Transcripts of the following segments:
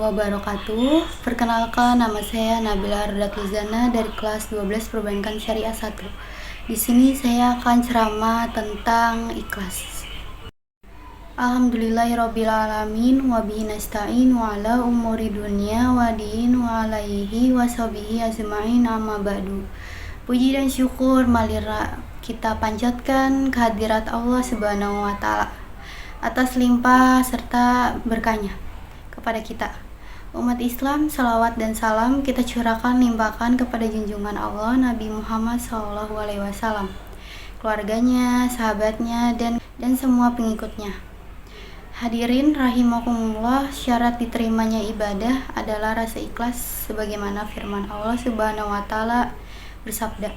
wabarakatuh. Perkenalkan, nama saya Nabila Ardatlizana dari kelas 12 Perbankan Syariah 1. Di sini saya akan ceramah tentang ikhlas. Alhamdulillahirrabbilalamin wabihi nasta'in wa ala umuri dunia wa din wa alaihi wa sahbihi azma'in amma ba'du. Puji dan syukur malira kita panjatkan kehadirat Allah Subhanahu wa Ta'ala atas limpah serta berkahnya kepada kita umat Islam. Salawat dan salam kita curahkan limpahkan kepada junjungan Allah Nabi Muhammad SAW, keluarganya, sahabatnya, dan semua pengikutnya. Hadirin rahimakumullah, syarat diterimanya ibadah adalah rasa ikhlas, sebagaimana firman Allah Subhanahu wa Ta'ala bersabda,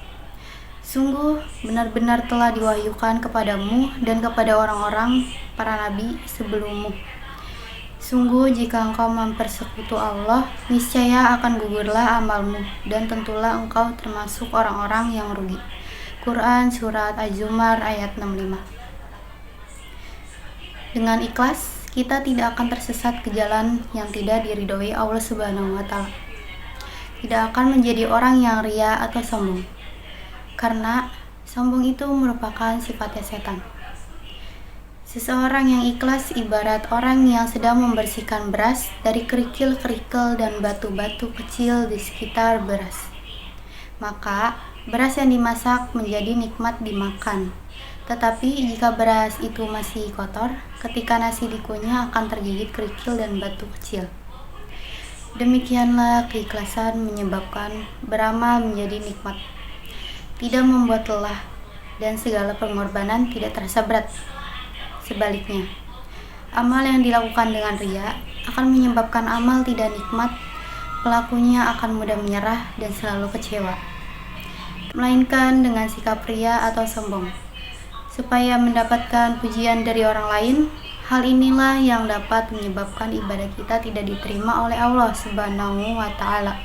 sungguh benar-benar telah diwahyukan kepadamu dan kepada orang-orang para nabi sebelummu. Sungguh jika engkau mempersekutu Allah, niscaya akan gugurlah amalmu dan tentulah engkau termasuk orang-orang yang rugi. Quran Surat Az-Zumar ayat 65. Dengan ikhlas, kita tidak akan tersesat ke jalan yang tidak diridhoi Allah Subhanahu wa Ta'ala. Tidak akan menjadi orang yang ria atau sombong, karena sombong itu merupakan sifatnya setan. Seseorang yang ikhlas ibarat orang yang sedang membersihkan beras dari kerikil-kerikil dan batu-batu kecil di sekitar beras. Maka, beras yang dimasak menjadi nikmat dimakan. Tetapi jika beras itu masih kotor, ketika nasi dikunyah akan tergigit kerikil dan batu kecil. Demikianlah keikhlasan menyebabkan beramal menjadi nikmat, tidak membuat lelah, dan segala pengorbanan tidak terasa berat. Sebaliknya, amal yang dilakukan dengan ria akan menyebabkan amal tidak nikmat, pelakunya akan mudah menyerah dan selalu kecewa, melainkan dengan sikap ria atau sombong. Supaya mendapatkan pujian dari orang lain, hal inilah yang dapat menyebabkan ibadah kita tidak diterima oleh Allah Subhanahu wa Ta'ala.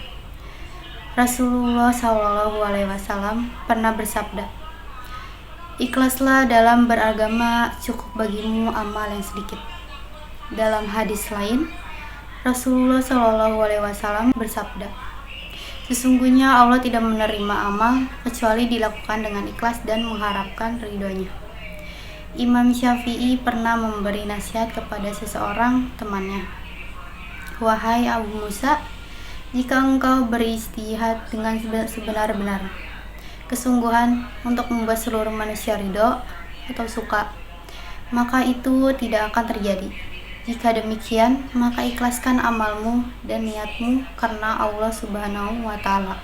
Rasulullah SAW pernah bersabda, ikhlaslah dalam beragama, cukup bagimu amal yang sedikit. Dalam hadis lain, Rasulullah SAW bersabda, sesungguhnya Allah tidak menerima amal kecuali dilakukan dengan ikhlas dan mengharapkan ridhonya. Imam Syafi'i pernah memberi nasihat kepada seseorang temannya, wahai Abu Musa, jika engkau beristihad dengan sebenar-benar kesungguhan untuk membuat seluruh manusia ridho atau suka, maka itu tidak akan terjadi. Jika demikian, maka ikhlaskan amalmu dan niatmu karena Allah Subhanahu wa Ta'ala.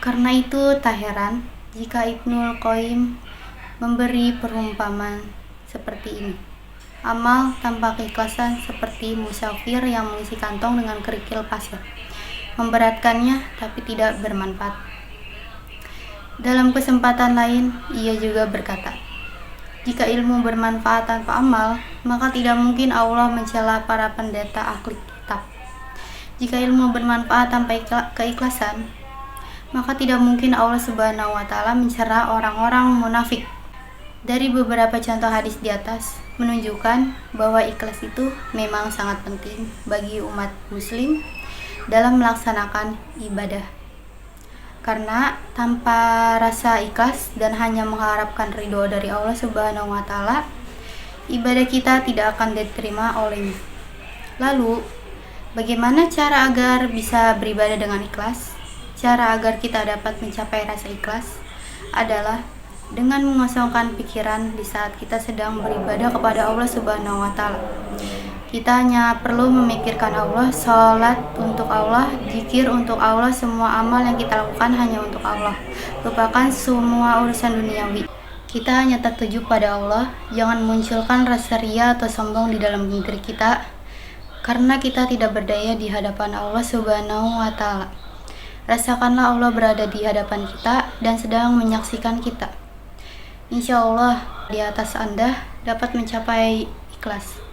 Karena itu tak heran jika Ibnul Qayyim memberi perumpamaan seperti ini. Amal tanpa keikhlasan seperti musafir yang mengisi kantong dengan kerikil pasir, memberatkannya tapi tidak bermanfaat. Dalam kesempatan lain, ia juga berkata, jika ilmu bermanfaat tanpa amal, maka tidak mungkin Allah mencela para pendeta ahli kitab. Jika ilmu bermanfaat tanpa keikhlasan, maka tidak mungkin Allah Subhanahu wa Ta'ala mencela orang-orang munafik. Dari beberapa contoh hadis di atas menunjukkan bahwa ikhlas itu memang sangat penting bagi umat muslim dalam melaksanakan ibadah. Karena tanpa rasa ikhlas dan hanya mengharapkan ridho dari Allah Subhanahu wa Ta'ala, ibadah kita tidak akan diterima olehnya. Lalu, bagaimana cara agar bisa beribadah dengan ikhlas? Cara agar kita dapat mencapai rasa ikhlas adalah dengan mengosongkan pikiran di saat kita sedang beribadah kepada Allah Subhanahu wa Ta'ala. Kita hanya perlu memikirkan Allah, sholat untuk Allah, zikir untuk Allah, semua amal yang kita lakukan hanya untuk Allah. Lupakan semua urusan duniawi. Kita hanya tertuju pada Allah, jangan munculkan rasa ria atau sombong di dalam diri kita, karena kita tidak berdaya di hadapan Allah Subhanahu wa Ta'ala. Rasakanlah Allah berada di hadapan kita dan sedang menyaksikan kita. Insya Allah di atas Anda dapat mencapai ikhlas.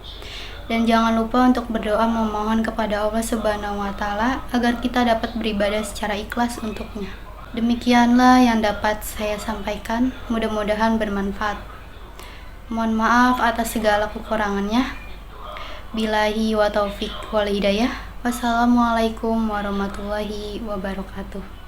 Dan jangan lupa untuk berdoa memohon kepada Allah Subhanahu wa Ta'ala agar kita dapat beribadah secara ikhlas untuknya. Demikianlah yang dapat saya sampaikan, mudah-mudahan bermanfaat. Mohon maaf atas segala kekurangannya. Billahi wa taufiq wal hidayah. Wassalamualaikum warahmatullahi wabarakatuh.